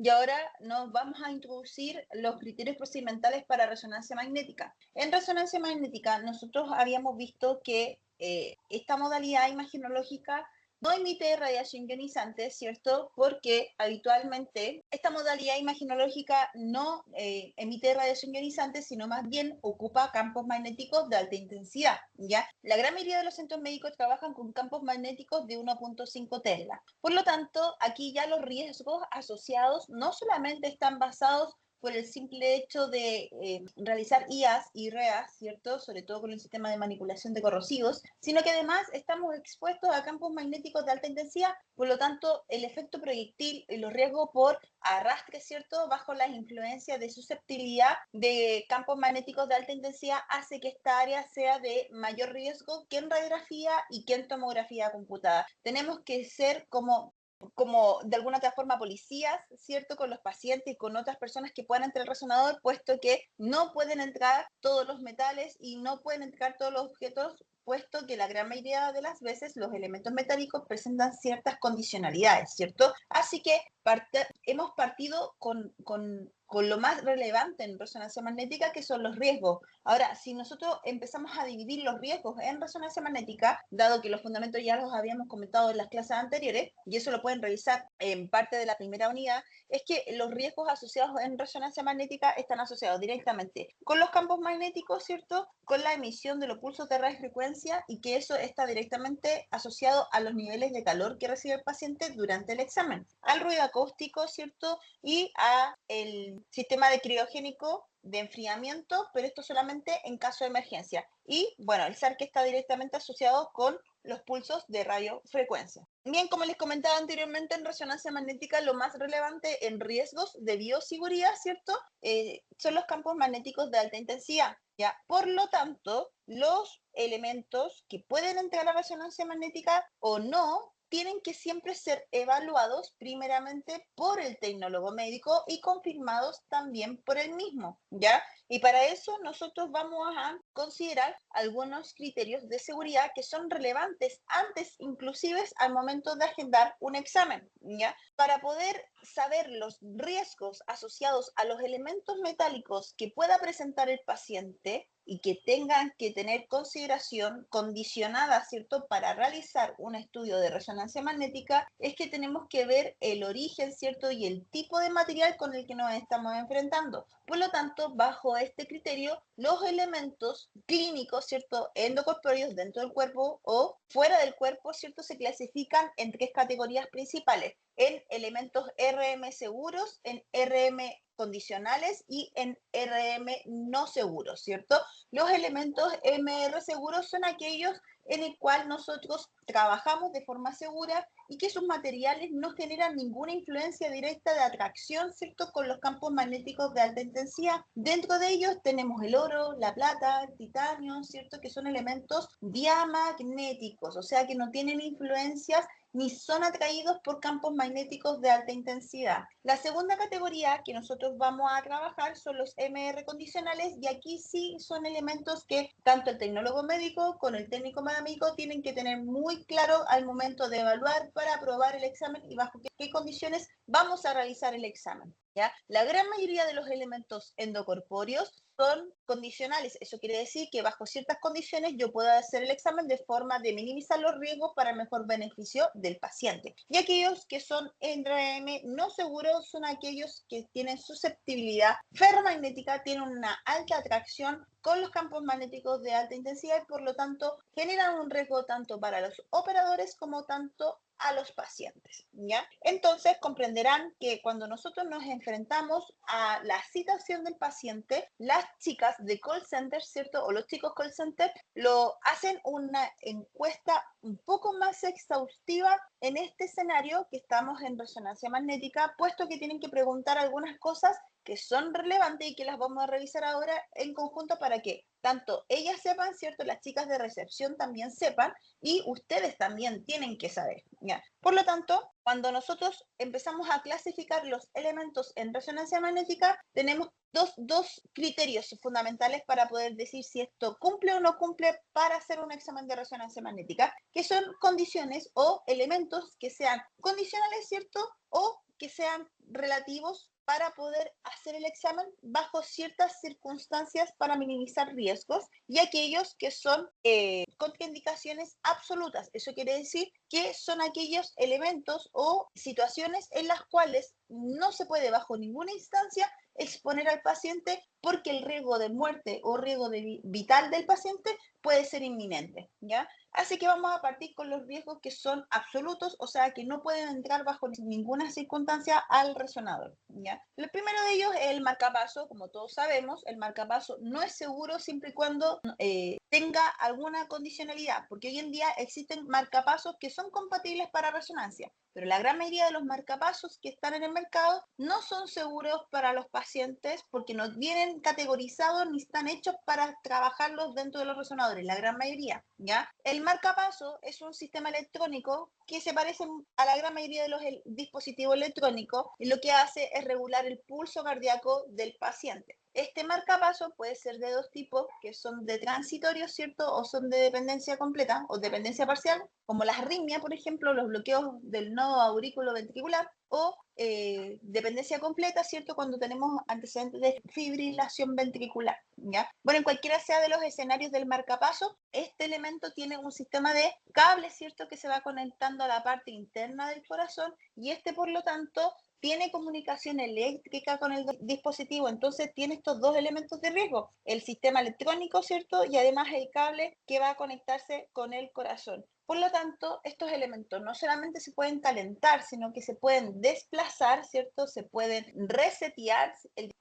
y ahora nos vamos a introducir los criterios procedimentales para resonancia magnética. En resonancia magnética nosotros habíamos visto que esta modalidad imagenológica no emite radiación ionizante, ¿cierto? Porque habitualmente esta modalidad imagenológica no emite radiación ionizante, sino más bien ocupa campos magnéticos de alta intensidad, ¿ya? La gran mayoría de los centros médicos trabajan con campos magnéticos de 1.5 Tesla. Por lo tanto, aquí ya los riesgos asociados no solamente están basados por el simple hecho de realizar IAs y REAs, ¿cierto? Sobre todo con el sistema de manipulación de corrosivos, sino que además estamos expuestos a campos magnéticos de alta intensidad, por lo tanto, el efecto proyectil y los riesgos por arrastre, ¿cierto? Bajo las influencias de susceptibilidad de campos magnéticos de alta intensidad hace que esta área sea de mayor riesgo que en radiografía y que en tomografía computada. Tenemos que ser como de alguna otra forma policías, ¿cierto? Con los pacientes y con otras personas que puedan entrar al resonador, puesto que no pueden entrar todos los metales y no pueden entrar todos los objetos, puesto que la gran mayoría de las veces los elementos metálicos presentan ciertas condicionalidades, ¿cierto? Así que hemos partido con lo más relevante en resonancia magnética, que son los riesgos. Ahora, si nosotros empezamos a dividir los riesgos en resonancia magnética, dado que los fundamentos ya los habíamos comentado en las clases anteriores, y eso lo pueden revisar en parte de la primera unidad, es que los riesgos asociados en resonancia magnética están asociados directamente con los campos magnéticos, ¿cierto? Con la emisión de los pulsos de radiofrecuencia, y que eso está directamente asociado a los niveles de calor que recibe el paciente durante el examen, al ruido acústico, ¿cierto? Y a el sistema de criogénico de enfriamiento, pero esto solamente en caso de emergencia. Y bueno, el SAR que está directamente asociado con los pulsos de radiofrecuencia. Bien, como les comentaba anteriormente, en resonancia magnética lo más relevante en riesgos de bioseguridad, ¿cierto? Son los campos magnéticos de alta intensidad, ¿ya? Por lo tanto, los elementos que pueden entrar a resonancia magnética o no tienen que siempre ser evaluados primeramente por el tecnólogo médico y confirmados también por él mismo, ¿ya? Y para eso nosotros vamos a considerar algunos criterios de seguridad que son relevantes antes, inclusive al momento de agendar un examen, ¿ya? Para poder saber los riesgos asociados a los elementos metálicos que pueda presentar el paciente y que tengan que tener consideración condicionada, ¿cierto?, para realizar un estudio de resonancia magnética, es que tenemos que ver el origen, ¿cierto?, y el tipo de material con el que nos estamos enfrentando. Por lo tanto, bajo este criterio, los elementos clínicos, ¿cierto?, endocorpóreos dentro del cuerpo o fuera del cuerpo, ¿cierto?, se clasifican en tres categorías principales: en elementos RM seguros, en RM condicionales y en RM no seguros, ¿cierto? Los elementos MR seguros son aquellos en el cual nosotros trabajamos de forma segura y que sus materiales no generan ninguna influencia directa de atracción, ¿cierto?, con los campos magnéticos de alta intensidad. Dentro de ellos tenemos el oro, la plata, el titanio, ¿cierto?, que son elementos diamagnéticos, o sea que no tienen influencias ni son atraídos por campos magnéticos de alta intensidad. La segunda categoría que nosotros vamos a trabajar son los MR condicionales, y aquí sí son elementos que tanto el tecnólogo médico con el técnico médico tienen que tener muy claro al momento de evaluar para aprobar el examen y bajo qué condiciones vamos a realizar el examen, ¿ya? La gran mayoría de los elementos endocorpóreos son condicionales. Eso quiere decir que bajo ciertas condiciones yo puedo hacer el examen de forma de minimizar los riesgos para el mejor beneficio del paciente. Y aquellos que son RM no seguros son aquellos que tienen susceptibilidad ferromagnética, tienen una alta atracción con los campos magnéticos de alta intensidad y por lo tanto generan un riesgo tanto para los operadores como tanto a los pacientes, ¿ya? Entonces comprenderán que cuando nosotros nos enfrentamos a la situación del paciente, las chicas de call center, ¿cierto?, o los chicos call center, lo hacen una encuesta un poco más exhaustiva en este escenario que estamos en resonancia magnética, puesto que tienen que preguntar algunas cosas que son relevantes y que las vamos a revisar ahora en conjunto para que tanto ellas sepan, ¿cierto?, las chicas de recepción también sepan, y ustedes también tienen que saber, ¿ya? Por lo tanto, cuando nosotros empezamos a clasificar los elementos en resonancia magnética, tenemos dos criterios fundamentales para poder decir si esto cumple o no cumple para hacer un examen de resonancia magnética, que son condiciones o elementos que sean condicionales, ¿cierto?, o que sean relativos para poder hacer el examen bajo ciertas circunstancias para minimizar riesgos y aquellos que son contraindicaciones absolutas. Eso quiere decir que son aquellos elementos o situaciones en las cuales no se puede bajo ninguna instancia exponer al paciente porque el riesgo de muerte o riesgo vital del paciente puede ser inminente, ¿ya? Así que vamos a partir con los riesgos que son absolutos, o sea, que no pueden entrar bajo ninguna circunstancia al resonador, ¿ya? El primero de ellos es el marcapaso. Como todos sabemos, el marcapaso no es seguro siempre y cuando tenga alguna condicionalidad, porque hoy en día existen marcapasos que son compatibles para resonancia, pero la gran mayoría de los marcapasos que están en el mercado no son seguros para los pacientes porque no vienen categorizados ni están hechos para trabajarlos dentro de los resonadores, la gran mayoría, ¿ya? El marcapaso es un sistema electrónico que se parece a la gran mayoría de los dispositivos electrónicos y lo que hace es regular el pulso cardíaco del paciente. Este marcapaso puede ser de dos tipos, que son de transitorio, ¿cierto? O son de dependencia completa o dependencia parcial, como las arritmias, por ejemplo, los bloqueos del nodo aurículo-ventricular, o dependencia completa, ¿cierto? Cuando tenemos antecedentes de fibrilación ventricular, ¿ya? Bueno, en cualquiera sea de los escenarios del marcapaso, este elemento tiene un sistema de cables, ¿cierto? Que se va conectando a la parte interna del corazón y este, por lo tanto, tiene comunicación eléctrica con el dispositivo, entonces tiene estos dos elementos de riesgo, el sistema electrónico, ¿cierto? Y además el cable que va a conectarse con el corazón. Por lo tanto, estos elementos no solamente se pueden calentar, sino que se pueden desplazar, ¿cierto? Se pueden resetear,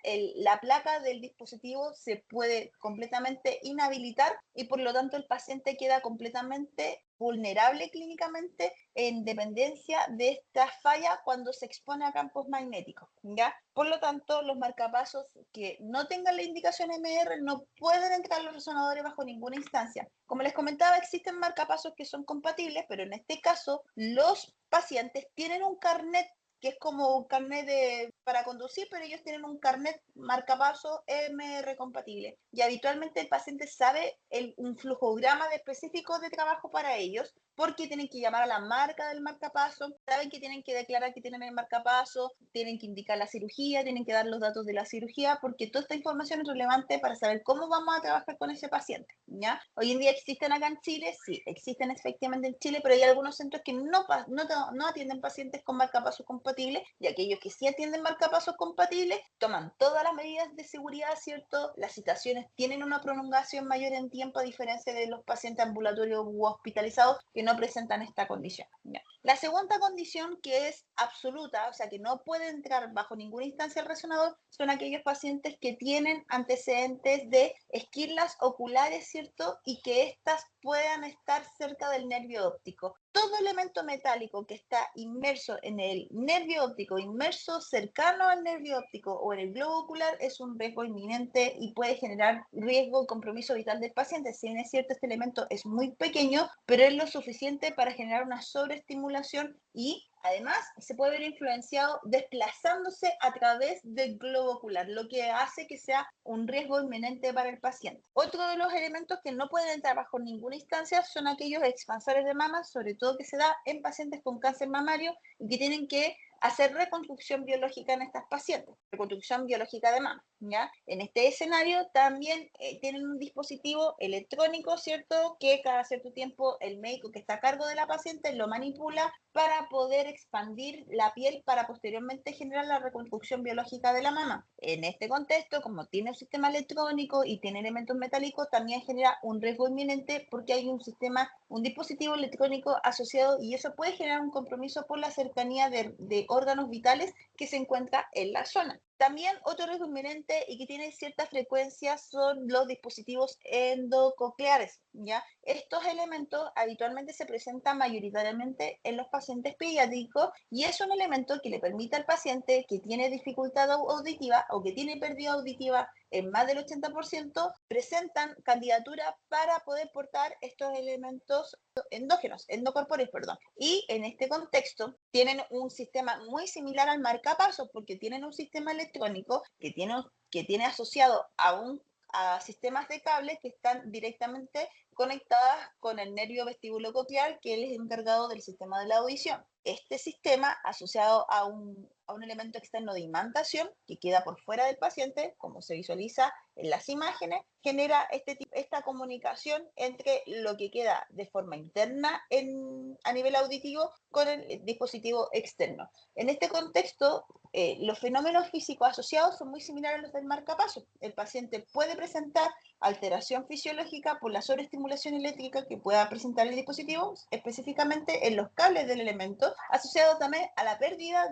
la placa del dispositivo se puede completamente inhabilitar y por lo tanto el paciente queda completamente vulnerable clínicamente en dependencia de esta falla cuando se expone a campos magnéticos, ¿ya? Por lo tanto, los marcapasos que no tengan la indicación MR no pueden entrar a los resonadores bajo ninguna instancia. Como les comentaba, existen marcapasos que son compatibles, pero en este caso los pacientes tienen un carnet que es como un carnet para conducir, pero ellos tienen un carnet marcapaso MR compatible. Y habitualmente el paciente sabe un flujograma específico de trabajo para ellos, porque tienen que llamar a la marca del marcapaso, saben que tienen que declarar que tienen el marcapaso, tienen que indicar la cirugía, tienen que dar los datos de la cirugía, porque toda esta información es relevante para saber cómo vamos a trabajar con ese paciente, ¿ya? Hoy en día existen acá en Chile, sí, existen efectivamente en Chile, pero hay algunos centros que no atienden pacientes con marcapasos compatibles, y aquellos que sí atienden marcapasos compatibles toman todas las medidas de seguridad, ¿cierto? Las citaciones tienen una prolongación mayor en tiempo a diferencia de los pacientes ambulatorios u hospitalizados que no presentan esta condición, ¿ya? La segunda condición que es absoluta, o sea que no puede entrar bajo ninguna instancia al resonador, son aquellos pacientes que tienen antecedentes de esquirlas oculares, ¿cierto? Y que éstas puedan estar cerca del nervio óptico. Todo elemento metálico que está inmerso en el nervio óptico, inmerso cercano al nervio óptico o en el globo ocular, es un riesgo inminente y puede generar riesgo y compromiso vital del paciente. Si bien es cierto, este elemento es muy pequeño, pero es lo suficiente para generar una sobreestimulación y además se puede ver influenciado desplazándose a través del globo ocular, lo que hace que sea un riesgo inminente para el paciente. Otro de los elementos que no pueden entrar bajo ninguna instancia son aquellos expansores de mama, sobre todo que se da en pacientes con cáncer mamario y que tienen que hacer reconstrucción biológica en estas pacientes, reconstrucción biológica de mama, ¿ya? En este escenario también tienen un dispositivo electrónico, ¿cierto? Que cada cierto tiempo el médico que está a cargo de la paciente lo manipula para poder expandir la piel para posteriormente generar la reconstrucción biológica de la mama. En este contexto, como tiene un sistema electrónico y tiene elementos metálicos, también genera un riesgo inminente porque hay un dispositivo electrónico asociado y eso puede generar un compromiso por la cercanía de órganos vitales que se encuentra en la zona. También otro riesgo inminente y que tiene cierta frecuencia son los dispositivos endococleares, ¿ya? Estos elementos habitualmente se presentan mayoritariamente en los pacientes pediátricos y es un elemento que le permite al paciente que tiene dificultad auditiva o que tiene pérdida auditiva en más del 80%, presentan candidatura para poder portar estos elementos endocorpóreos, perdón. Y en este contexto tienen un sistema muy similar al marcapasos porque tienen un sistema electrónico que tiene asociado a sistemas de cables que están directamente conectadas con el nervio vestibulococlear, que es el encargado del sistema de la audición. Este sistema, asociado a un elemento externo de imantación que queda por fuera del paciente, como se visualiza en las imágenes, genera esta comunicación entre lo que queda de forma interna a nivel auditivo con el dispositivo externo. En este contexto, los fenómenos físicos asociados son muy similares a los del marcapaso. El paciente puede presentar alteración fisiológica por la sobreestimulación eléctrica que pueda presentar el dispositivo, específicamente en los cables del elemento, asociado también a la pérdida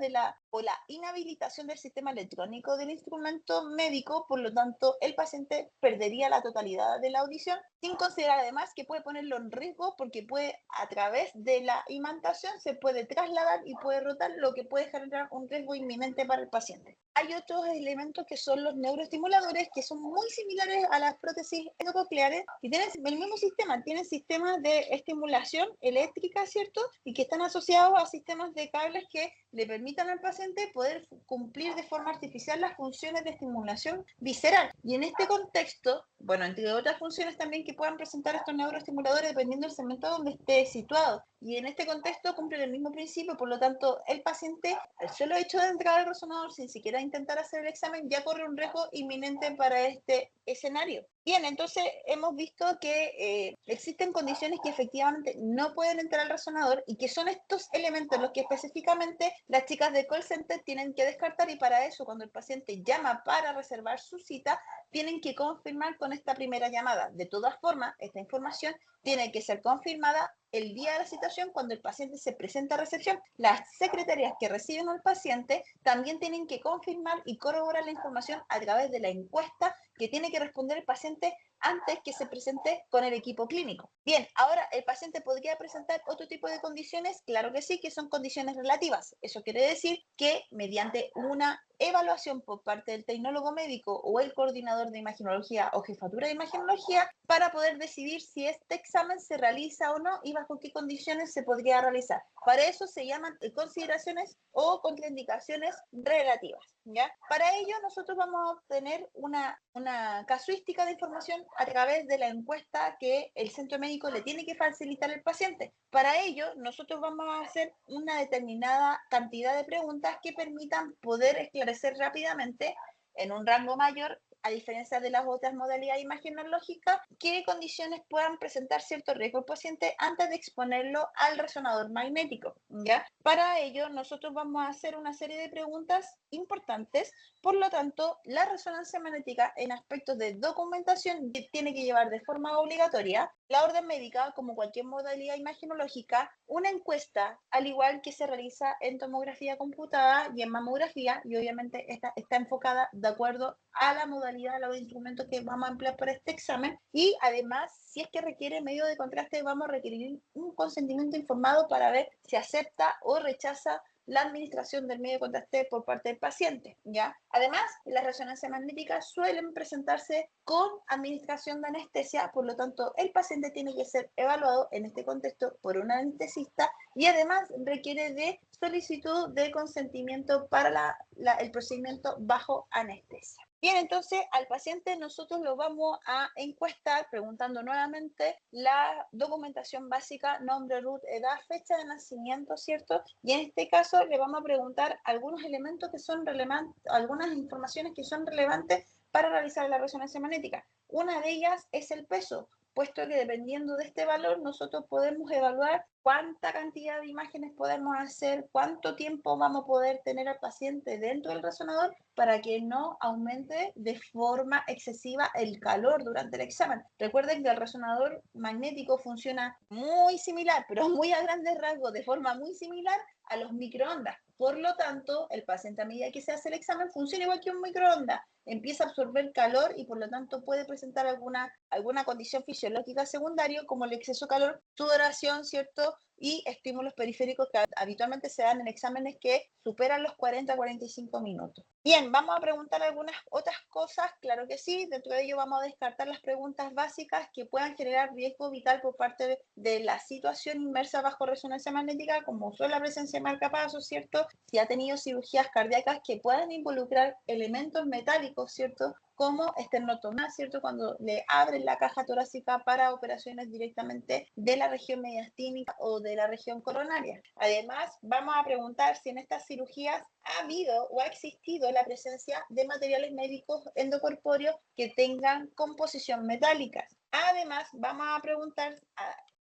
o la inhabilitación del sistema electrónico del instrumento médico. Por lo tanto, el paciente perdería la totalidad de la audición, sin considerar además que puede ponerlo en riesgo porque puede, a través de la imantación, se puede trasladar y puede rotar, lo que puede generar un riesgo inminente para el paciente. Hay otros elementos que son los neuroestimuladores, que son muy similares a las prótesis endococleares, que tienen el mismo sistema, tienen sistemas de estimulación eléctrica, ¿cierto? Y que están asociados a sistemas de cables que le permitan al paciente poder cumplir de forma artificial las funciones de estimulación visceral. Y en este contexto, bueno, entre otras funciones también que puedan presentar estos neuroestimuladores dependiendo del segmento donde esté situado. Y en este contexto cumplen el mismo principio, por lo tanto, el paciente, al solo hecho de entrar al resonador sin siquiera intentar hacer el examen, ya corre un riesgo inminente para este escenario. Bien, entonces hemos visto que existen condiciones que efectivamente no pueden entrar al resonador y que son estos elementos los que específicamente las chicas de call center tienen que descartar, y para eso, cuando el paciente llama para reservar su cita, tienen que confirmar con esta primera llamada. De todas formas, esta información tiene que ser confirmada el día de la citación cuando el paciente se presenta a recepción. Las secretarias que reciben al paciente también tienen que confirmar y corroborar la información a través de la encuesta que tiene que responder el paciente antes que se presente con el equipo clínico. Bien, ahora, ¿el paciente podría presentar otro tipo de condiciones? Claro que sí, que son condiciones relativas. Eso quiere decir que mediante una evaluación por parte del tecnólogo médico o el coordinador de imaginología o jefatura de imaginología, para poder decidir si este examen se realiza o no y bajo qué condiciones se podría realizar. Para eso se llaman consideraciones o contraindicaciones relativas, ¿ya? Para ello nosotros vamos a obtener una casuística de información a través de la encuesta que el centro médico le tiene que facilitar al paciente. Para ello nosotros vamos a hacer una determinada cantidad de preguntas que permitan poder esclarecer rápidamente en un rango mayor, a diferencia de las otras modalidades imaginológicas, qué condiciones puedan presentar cierto riesgo al paciente antes de exponerlo al resonador magnético, ¿ya? Para ello, nosotros vamos a hacer una serie de preguntas importantes. Por lo tanto, la resonancia magnética en aspectos de documentación tiene que llevar de forma obligatoria la orden médica, como cualquier modalidad imaginológica, una encuesta, al igual que se realiza en tomografía computada y en mamografía, y obviamente esta está enfocada de acuerdo a la modalidad, a los instrumentos que vamos a emplear para este examen, y además, si es que requiere medio de contraste, vamos a requerir un consentimiento informado para ver si acepta o rechaza la administración del medio de contraste por parte del paciente, ¿ya? Además, las resonancias magnéticas suelen presentarse con administración de anestesia, por lo tanto, el paciente tiene que ser evaluado en este contexto por un anestesista y además requiere de solicitud de consentimiento para el procedimiento bajo anestesia. Bien, entonces al paciente nosotros lo vamos a encuestar preguntando nuevamente la documentación básica, nombre, root, edad, fecha de nacimiento, ¿cierto? Y en este caso le vamos a preguntar algunos elementos que son relevantes, algunas informaciones que son relevantes para realizar la resonancia magnética. Una de ellas es el peso, puesto que dependiendo de este valor nosotros podemos evaluar cuánta cantidad de imágenes podemos hacer, cuánto tiempo vamos a poder tener al paciente dentro del resonador para que no aumente de forma excesiva el calor durante el examen. Recuerden que el resonador magnético funciona muy similar, pero muy a grandes rasgos, de forma muy similar a los microondas. Por lo tanto, el paciente a medida que se hace el examen funciona igual que un microondas. Empieza a absorber calor y por lo tanto puede presentar alguna condición fisiológica secundaria como el exceso de calor, sudoración, ¿cierto? Y estímulos periféricos que habitualmente se dan en exámenes que superan los 40-45 minutos. Bien, vamos a preguntar algunas otras cosas, claro que sí. Dentro de ello vamos a descartar las preguntas básicas que puedan generar riesgo vital por parte de la situación inmersa bajo resonancia magnética, como son la presencia de marcapasos, ¿cierto? Si ha tenido cirugías cardíacas que puedan involucrar elementos metálicos, ¿cierto? Como esternotomía, ¿cierto? Cuando le abren la caja torácica para operaciones directamente de la región mediastínica o de la región coronaria. Además, vamos a preguntar si en estas cirugías ha habido o ha existido la presencia de materiales médicos endocorpóreos que tengan composición metálica. Además, vamos a preguntar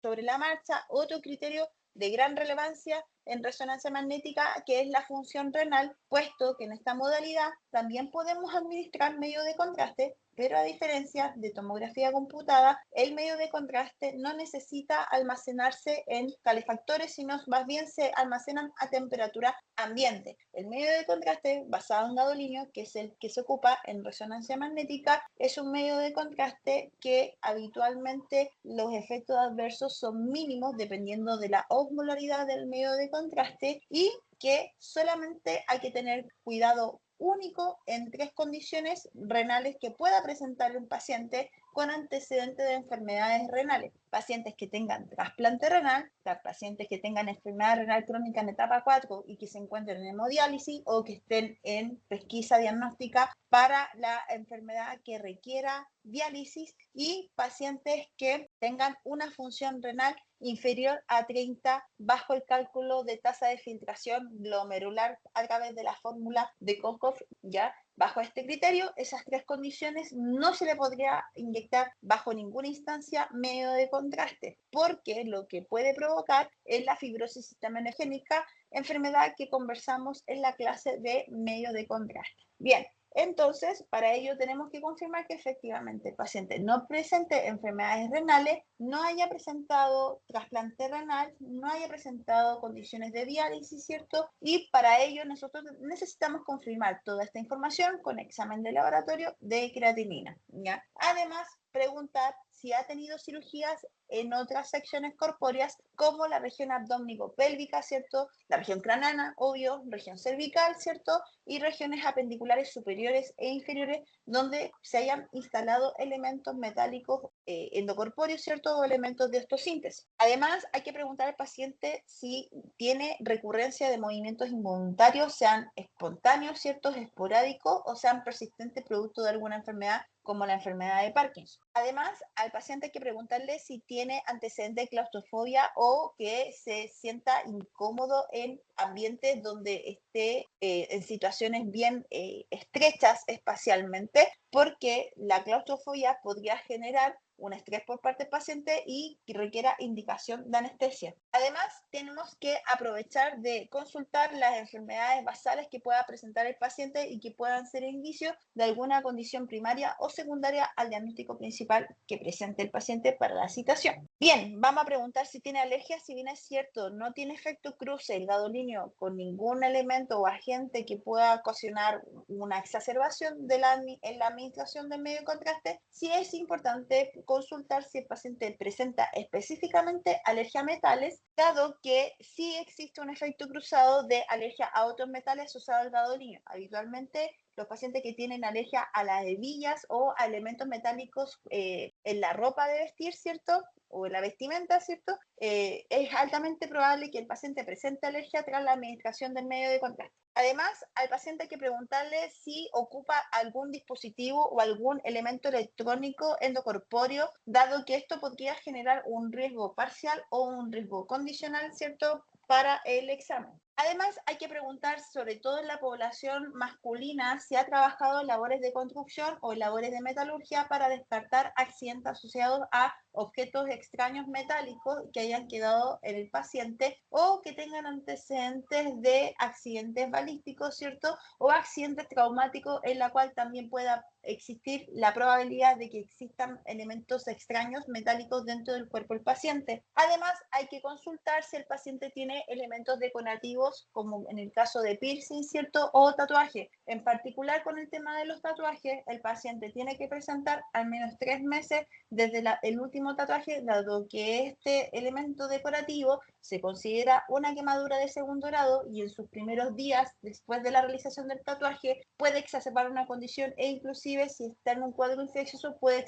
sobre la marcha otro criterio de gran relevancia en resonancia magnética, que es la función renal, puesto que en esta modalidad también podemos administrar medio de contraste, pero a diferencia de tomografía computada, el medio de contraste no necesita almacenarse en calefactores, sino más bien se almacenan a temperatura ambiente. El medio de contraste basado en gadolínio, que es el que se ocupa en resonancia magnética, es un medio de contraste que habitualmente los efectos adversos son mínimos dependiendo de la osmolaridad del medio de contraste y que solamente hay que tener cuidado único en 3 condiciones renales que pueda presentar un paciente con antecedentes de enfermedades renales. Pacientes que tengan trasplante renal, pacientes que tengan enfermedad renal crónica en etapa 4 y que se encuentren en hemodiálisis o que estén en pesquisa diagnóstica para la enfermedad que requiera diálisis y pacientes que tengan una función renal inferior a 30 bajo el cálculo de tasa de filtración glomerular a través de la fórmula de Koskov, ¿ya? Bajo este criterio, esas 3 condiciones no se le podría inyectar bajo ninguna instancia medio de contraste, porque lo que puede provocar es la fibrosis sisteminogénica, enfermedad que conversamos en la clase de medio de contraste. Bien, entonces, para ello tenemos que confirmar que efectivamente el paciente no presente enfermedades renales, no haya presentado trasplante renal, no haya presentado condiciones de diálisis, ¿cierto? Y para ello nosotros necesitamos confirmar toda esta información con examen de laboratorio de creatinina, ¿ya? Además, preguntar si ha tenido cirugías en otras secciones corpóreas como la región abdómenico-pélvica, ¿cierto? La región craneana, obvio, región cervical, ¿cierto? Y regiones apendiculares superiores e inferiores donde se hayan instalado elementos metálicos endocorpóreos, ¿cierto? O elementos de osteosíntesis. Además, hay que preguntar al paciente si tiene recurrencia de movimientos involuntarios, sean espontáneos, ¿cierto? Esporádicos o sean persistentes producto de alguna enfermedad como la enfermedad de Parkinson. Además, al paciente hay que preguntarle si tiene antecedente de claustrofobia o que se sienta incómodo en ambientes donde esté en situaciones bien estrechas espacialmente, porque la claustrofobia podría generar un estrés por parte del paciente y que requiera indicación de anestesia. Además, tenemos que aprovechar de consultar las enfermedades basales que pueda presentar el paciente y que puedan ser indicios de alguna condición primaria o secundaria al diagnóstico principal que presente el paciente para la citación. Bien, vamos a preguntar si tiene alergia. Si bien es cierto, no tiene efecto cruce el gadolínio con ningún elemento o agente que pueda ocasionar una exacerbación de en la administración del medio de contraste, sí es importante consultar si el paciente presenta específicamente alergia a metales, dado que sí existe un efecto cruzado de alergia a otros metales asociados al gadolínio. Habitualmente los pacientes que tienen alergia a las hebillas o a elementos metálicos en la ropa de vestir, ¿cierto? O en la vestimenta, ¿cierto? Es altamente probable que el paciente presente alergia tras la administración del medio de contraste. Además, al paciente hay que preguntarle si ocupa algún dispositivo o algún elemento electrónico endocorpóreo, dado que esto podría generar un riesgo parcial o un riesgo condicional, ¿cierto?, para el examen. Además, hay que preguntar, sobre todo en la población masculina, si ha trabajado en labores de construcción o en labores de metalurgia para descartar accidentes asociados a objetos extraños metálicos que hayan quedado en el paciente o que tengan antecedentes de accidentes balísticos, ¿cierto? O accidentes traumáticos en la cual también pueda existir la probabilidad de que existan elementos extraños metálicos dentro del cuerpo del paciente. Además, hay que consultar si el paciente tiene elementos decorativos, como en el caso de piercing, ¿cierto? O tatuaje. En particular con el tema de los tatuajes, el paciente tiene que presentar al menos 3 meses desde el último tatuaje, dado que este elemento decorativo se considera una quemadura de segundo grado y en sus primeros días después de la realización del tatuaje puede exacerbar una condición e inclusive si está en un cuadro infeccioso puede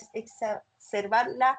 observar la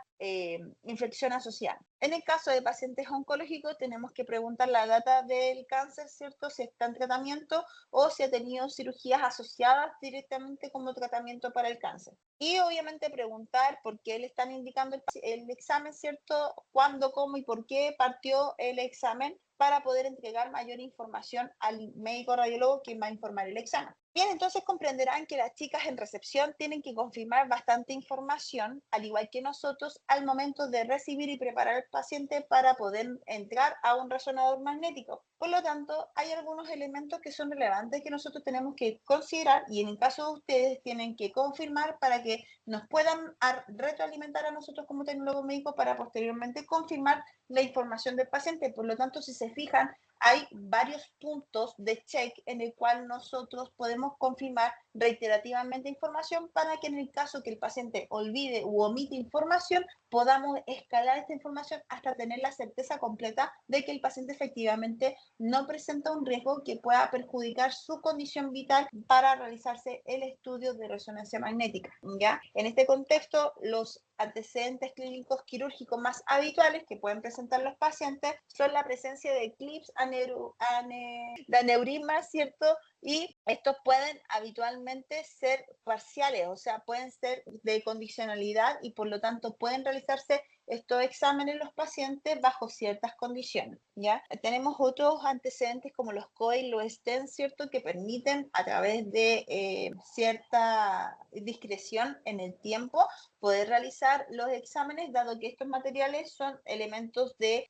infección asociada. En el caso de pacientes oncológicos, tenemos que preguntar la data del cáncer, ¿cierto? Si está en tratamiento o si ha tenido cirugías asociadas directamente como tratamiento para el cáncer. Y obviamente preguntar por qué le están indicando el examen, ¿cierto? Cuándo, cómo y por qué partió el examen, para poder entregar mayor información al médico radiólogo que va a informar el examen. Bien, entonces comprenderán que las chicas en recepción tienen que confirmar bastante información, al igual que nosotros, al momento de recibir y preparar al paciente para poder entrar a un resonador magnético. Por lo tanto, hay algunos elementos que son relevantes que nosotros tenemos que considerar y en el caso de ustedes tienen que confirmar para que nos puedan retroalimentar a nosotros como tecnólogo médico para posteriormente confirmar la información del paciente. Por lo tanto, si se fijan, hay varios puntos de check en el cual nosotros podemos confirmar reiterativamente información para que en el caso que el paciente olvide u omite información, podamos escalar esta información hasta tener la certeza completa de que el paciente efectivamente no presenta un riesgo que pueda perjudicar su condición vital para realizarse el estudio de resonancia magnética, ¿ya? En este contexto, los antecedentes clínicos quirúrgicos más habituales que pueden presentar los pacientes son la presencia de eclipse de aneurismas, ¿cierto? Y estos pueden habitualmente ser parciales, o sea, pueden ser de condicionalidad y por lo tanto pueden realizarse estos exámenes en los pacientes bajo ciertas condiciones, ¿ya? Tenemos otros antecedentes como los COE y los STEM, ¿cierto? Que permiten a través de cierta discreción en el tiempo poder realizar los exámenes, dado que estos materiales son elementos de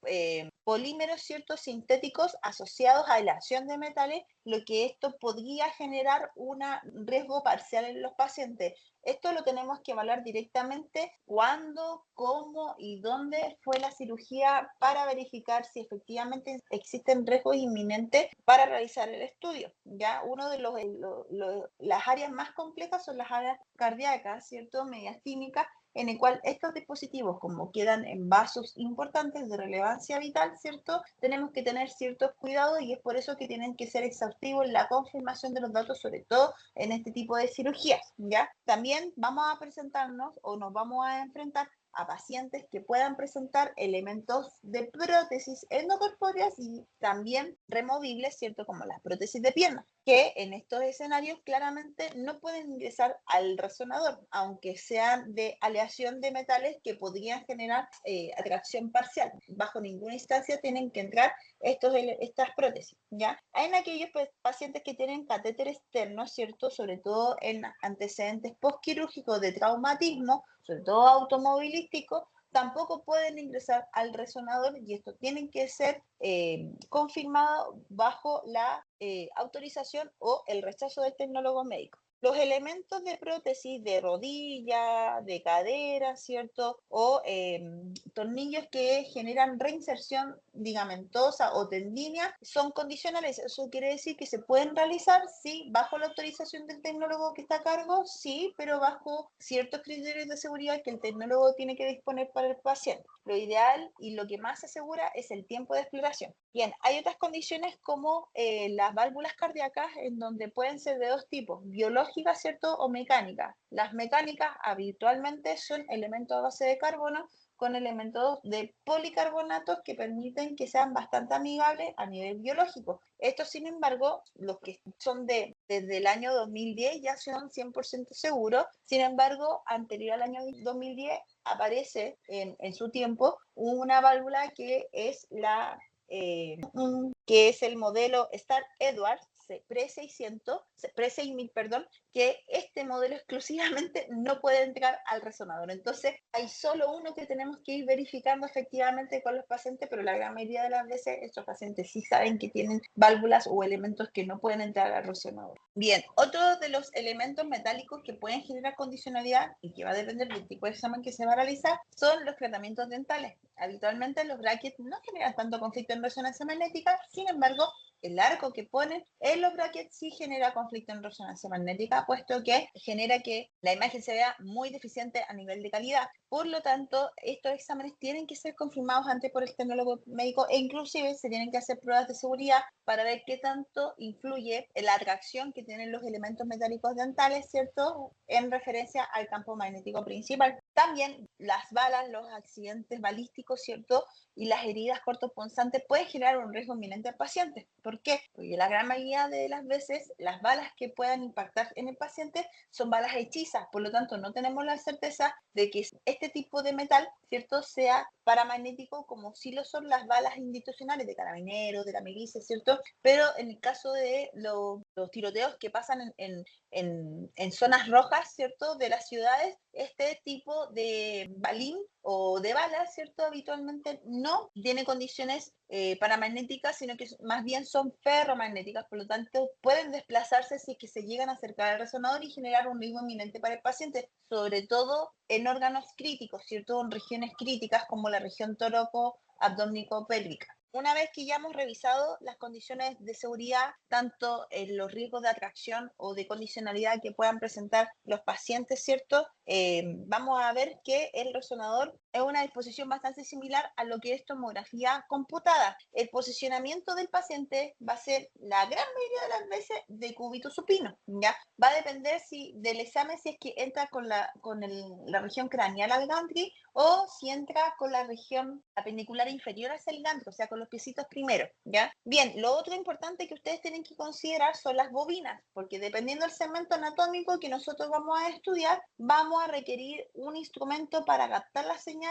polímeros, ¿cierto? Sintéticos asociados a la acción de metales, lo que esto podría generar un riesgo parcial en los pacientes. Esto lo tenemos que evaluar directamente cuándo, cómo y dónde fue la cirugía para verificar si efectivamente existen riesgos inminentes para realizar el estudio. Ya uno de las áreas más complejas son las áreas cardíacas, ¿cierto? Mediastínicas, en el cual estos dispositivos, como quedan en vasos importantes de relevancia vital, ¿cierto? Tenemos que tener ciertos cuidados y es por eso que tienen que ser exhaustivos la confirmación de los datos, sobre todo en este tipo de cirugías, ¿ya? También vamos a presentarnos o nos vamos a enfrentar a pacientes que puedan presentar elementos de prótesis endocorpóreas y también removibles, ¿cierto? Como las prótesis de pierna, que en estos escenarios claramente no pueden ingresar al resonador, aunque sean de aleación de metales que podrían generar atracción parcial. Bajo ninguna instancia tienen que entrar estas prótesis, ¿ya? En aquellos pacientes que tienen catéter externo, ¿cierto? Sobre todo en antecedentes postquirúrgicos de traumatismo, sobre todo automovilístico, tampoco pueden ingresar al resonador y esto tiene que ser confirmado bajo la autorización o el rechazo del tecnólogo médico. Los elementos de prótesis de rodilla, de cadera, ¿cierto? O tornillos que generan reinserción ligamentosa o tendínea son condicionales. Eso quiere decir que se pueden realizar, sí, bajo la autorización del tecnólogo que está a cargo, sí, pero bajo ciertos criterios de seguridad que el tecnólogo tiene que disponer para el paciente. Lo ideal y lo que más se asegura es el tiempo de exploración. Bien, hay otras condiciones como las válvulas cardíacas en donde pueden ser de dos tipos, biológicas, ¿cierto? O mecánicas. Las mecánicas habitualmente son elementos a base de carbono con elementos de policarbonatos que permiten que sean bastante amigables a nivel biológico. Estos, sin embargo, los que son desde el año 2010 ya son 100% seguros. Sin embargo, anterior al año 2010 aparece en su tiempo una válvula que es que es el modelo Star Edwards pre-6000, perdón, que este modelo exclusivamente no puede entrar al resonador. Entonces, hay solo uno que tenemos que ir verificando efectivamente con los pacientes, pero la gran mayoría de las veces estos pacientes sí saben que tienen válvulas o elementos que no pueden entrar al resonador. Bien, otro de los elementos metálicos que pueden generar condicionalidad y que va a depender del tipo de examen que se va a realizar son los tratamientos dentales. Habitualmente los brackets no generan tanto conflicto en resonancia magnética, sin embargo, el arco que ponen en los brackets sí genera conflicto en resonancia magnética, puesto que genera que la imagen se vea muy deficiente a nivel de calidad. Por lo tanto, estos exámenes tienen que ser confirmados antes por el tecnólogo médico e inclusive se tienen que hacer pruebas de seguridad para ver qué tanto influye en la atracción que tienen los elementos metálicos dentales, ¿cierto? En referencia al campo magnético principal. También las balas, los accidentes balísticos, ¿cierto? Y las heridas cortopunzantes pueden generar un riesgo inminente al paciente. ¿Por qué? Porque la gran mayoría de las veces las balas que puedan impactar en el paciente son balas hechizas, por lo tanto no tenemos la certeza de que este tipo de metal, ¿cierto?, sea paramagnético como sí lo son las balas institucionales de carabineros, de la milicia, ¿cierto? Pero en el caso de los tiroteos que pasan en zonas rojas, ¿cierto?, de las ciudades, este tipo de balín o de balas, ¿cierto?, habitualmente no tiene condiciones paramagnéticas, sino que más bien son ferromagnéticas, por lo tanto pueden desplazarse si es que se llegan a acercar al resonador y generar un riesgo inminente para el paciente, sobre todo en órganos críticos, ¿cierto?, en regiones críticas como la región toróco, abdómnico, pélvica. Una vez que ya hemos revisado las condiciones de seguridad, tanto en los riesgos de atracción o de condicionalidad que puedan presentar los pacientes, ¿cierto? Vamos a ver que el resonador es una disposición bastante similar a lo que es tomografía computada. El posicionamiento del paciente va a ser la gran mayoría de las veces de cúbito supino, ¿ya? Va a depender del examen si es que entra con la región craneal al gantry o si entra con la región apendicular inferior hacia el gantry, o sea, con los piecitos primero, ¿ya? Bien, lo otro importante que ustedes tienen que considerar son las bobinas, porque dependiendo del segmento anatómico que nosotros vamos a estudiar, vamos a requerir un instrumento para captar la señal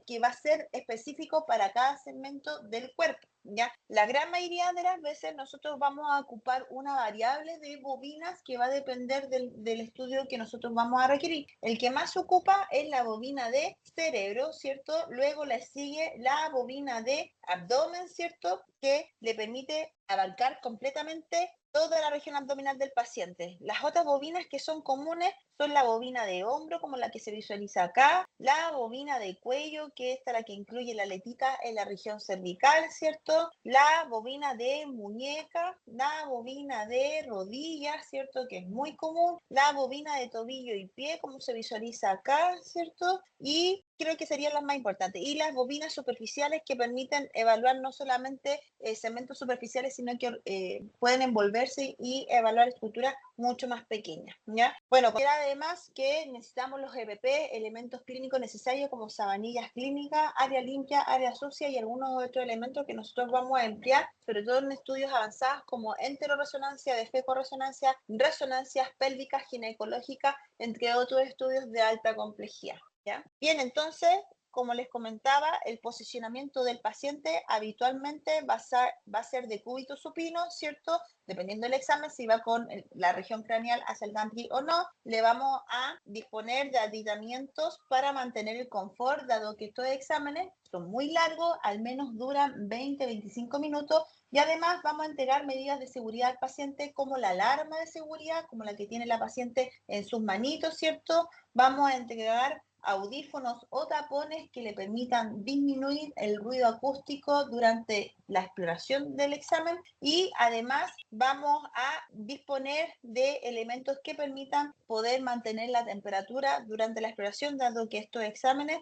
que va a ser específico para cada segmento del cuerpo, ¿ya? La gran mayoría de las veces nosotros vamos a ocupar una variable de bobinas que va a depender del estudio que nosotros vamos a requerir. El que más se ocupa es la bobina de cerebro, ¿cierto? Luego le sigue la bobina de abdomen, ¿cierto?, que le permite abarcar completamente toda la región abdominal del paciente. Las otras bobinas que son comunes son la bobina de hombro, como la que se visualiza acá, la bobina de cuello, que es la que incluye la aletita en la región cervical, ¿cierto? La bobina de muñeca, la bobina de rodilla, ¿cierto?, que es muy común, la bobina de tobillo y pie, como se visualiza acá, ¿cierto? Y creo que serían las más importantes. Y las bobinas superficiales que permiten evaluar no solamente segmentos superficiales, sino que pueden envolverse y evaluar estructuras mucho más pequeñas, ¿ya? Bueno, pues además que necesitamos los EPP, elementos clínicos necesarios como sabanillas clínicas, área limpia, área sucia y algunos otros elementos que nosotros vamos a emplear, sobre todo en estudios avanzados como enteroresonancia, defecoresonancia, resonancias pélvicas, ginecológicas, entre otros estudios de alta complejidad, ¿ya? Bien, entonces, como les comentaba, el posicionamiento del paciente habitualmente va a ser de cúbito supino, ¿cierto? Dependiendo del examen, si va con la región craneal hacia el gantry o no, le vamos a disponer de aditamientos para mantener el confort, dado que estos exámenes son muy largos, al menos duran 20-25 minutos, y además vamos a entregar medidas de seguridad al paciente como la alarma de seguridad, como la que tiene la paciente en sus manitos, ¿cierto? Vamos a entregar audífonos o tapones que le permitan disminuir el ruido acústico durante la exploración del examen y además vamos a disponer de elementos que permitan poder mantener la temperatura durante la exploración, dado que estos exámenes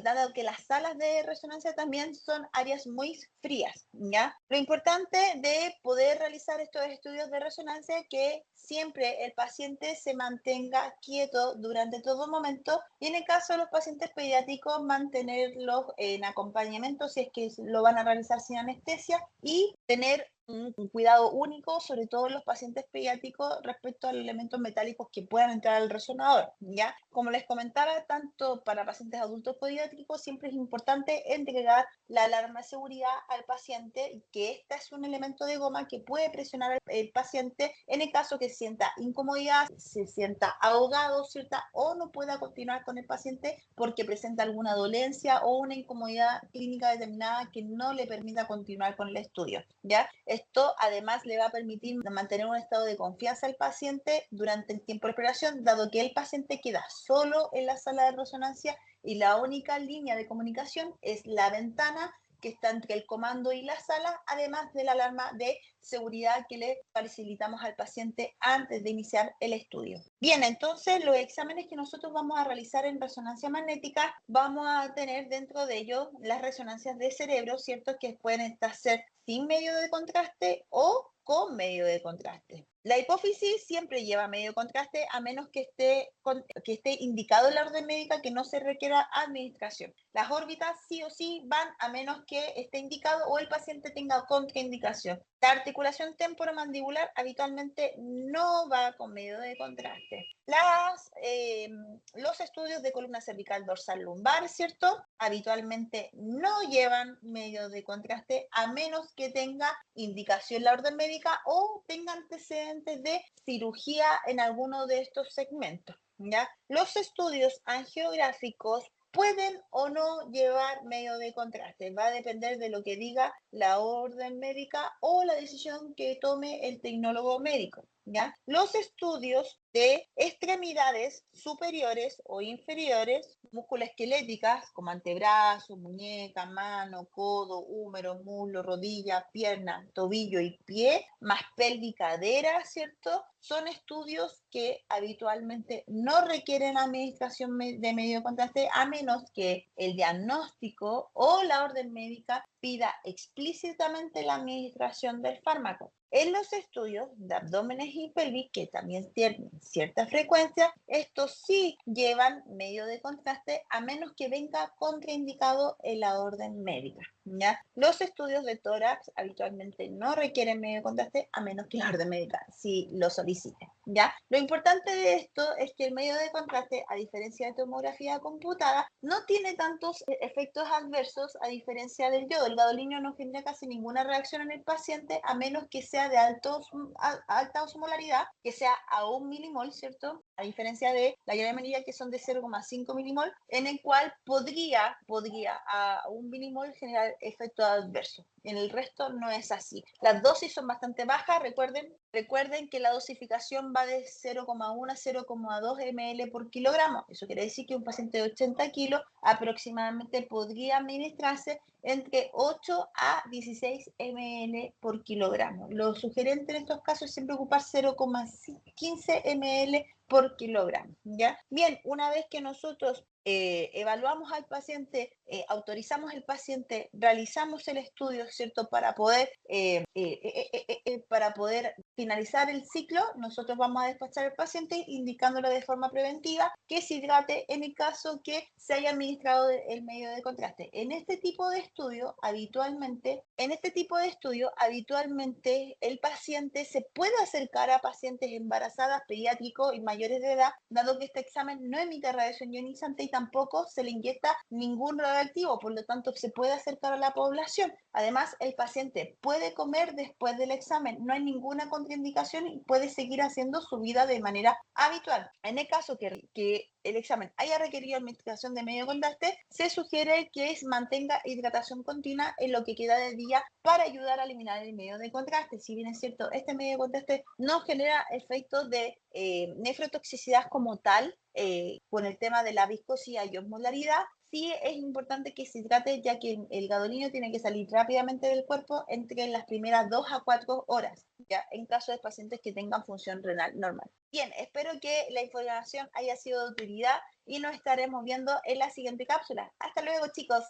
dado que las salas de resonancia también son áreas muy frías, ¿ya? Lo importante de poder realizar estos estudios de resonancia es que siempre el paciente se mantenga quieto durante todo momento y en el caso de los pacientes pediátricos mantenerlos en acompañamiento si es que lo van a realizar sin anestesia y tener un cuidado único, sobre todo en los pacientes pediátricos, respecto a los elementos metálicos que puedan entrar al resonador, ¿ya? Como les comentaba, tanto para pacientes adultos pediátricos, siempre es importante entregar la alarma de seguridad al paciente, que este es un elemento de goma que puede presionar al paciente en el caso que sienta incomodidad, se sienta ahogado, ¿cierta? O no pueda continuar con el paciente porque presenta alguna dolencia o una incomodidad clínica determinada que no le permita continuar con el estudio, ¿ya? Esto además le va a permitir mantener un estado de confianza al paciente durante el tiempo de operación, dado que el paciente queda solo en la sala de resonancia y la única línea de comunicación es la ventana que está entre el comando y la sala, además de la alarma de seguridad que le facilitamos al paciente antes de iniciar el estudio. Bien, entonces los exámenes que nosotros vamos a realizar en resonancia magnética, vamos a tener dentro de ellos las resonancias de cerebro, ¿cierto? Que pueden estar sin medio de contraste o con medio de contraste. La hipófisis siempre lleva medio de contraste a menos que esté indicado en la orden médica que no se requiera administración. Las órbitas sí o sí van a menos que esté indicado o el paciente tenga contraindicación. La articulación temporomandibular habitualmente no va con medio de contraste. Los estudios de columna cervical dorsal lumbar, ¿cierto? Habitualmente no llevan medio de contraste a menos que tenga indicación la orden médica o tenga antecedentes de cirugía en alguno de estos segmentos, ¿ya? Los estudios angiográficos pueden o no llevar medio de contraste. Va a depender de lo que diga la orden médica o la decisión que tome el tecnólogo médico, ¿ya? Los estudios de extremidades superiores o inferiores, musculoesqueléticas, como antebrazo, muñeca, mano, codo, húmero, muslo, rodilla, pierna, tobillo y pie, más pelvic, cadera, ¿cierto? Son estudios que habitualmente no requieren administración de medio de contraste a menos que el diagnóstico o la orden médica pida explícitamente la administración del fármaco. En los estudios de abdómenes y pelvis, que también tienen cierta frecuencia, estos sí llevan medio de contraste a menos que venga contraindicado en la orden médica, ¿ya? Los estudios de tórax habitualmente no requieren medio de contraste a menos que la orden médica sí lo solicite, ¿ya? Lo importante de esto es que el medio de contraste, a diferencia de tomografía computada, no tiene tantos efectos adversos a diferencia del yodo. El gadolínio no genera casi ninguna reacción en el paciente a menos que sea de alta osmolaridad, que sea a 1 milimol, ¿cierto? A diferencia de la iodemanilla, que son de 0,5 milimol, en el cual podría a 1 milimol generar efectos adversos. En el resto no es así. Las dosis son bastante bajas. Recuerden que la dosificación va de 0,1 a 0,2 ml por kilogramo. Eso quiere decir que un paciente de 80 kilos aproximadamente podría administrarse entre 8 a 16 ml por kilogramo. Lo sugerente en estos casos es siempre ocupar 0,15 ml por kilogramo, ¿ya? Bien, una vez que nosotros evaluamos al paciente, autorizamos al paciente, realizamos el estudio, ¿cierto? Para poder finalizar el ciclo, nosotros vamos a despachar al paciente indicándole de forma preventiva que se hidrate en el caso que se haya administrado el medio de contraste. En este tipo de estudio, habitualmente, el paciente se puede acercar a pacientes embarazadas, pediátricos y mayores de edad, dado que este examen no emite radiación ionizante y tampoco se le inyecta ningún radioactivo, por lo tanto se puede acercar a la población. Además, el paciente puede comer después del examen, no hay ninguna contraindicación y puede seguir haciendo su vida de manera habitual. En el caso que el examen haya requerido administración de medio de contraste, se sugiere que mantenga hidratación continua en lo que queda del día para ayudar a eliminar el medio de contraste. Si bien es cierto, este medio de contraste no genera efectos de nefrotoxicidad como tal, con el tema de la viscosidad y osmolaridad, sí es importante que se hidrate, ya que el gadolínio tiene que salir rápidamente del cuerpo entre las primeras 2 a 4 horas, ¿ya? En caso de pacientes que tengan función renal normal. Bien, espero que la información haya sido de utilidad y nos estaremos viendo en la siguiente cápsula. Hasta luego, chicos.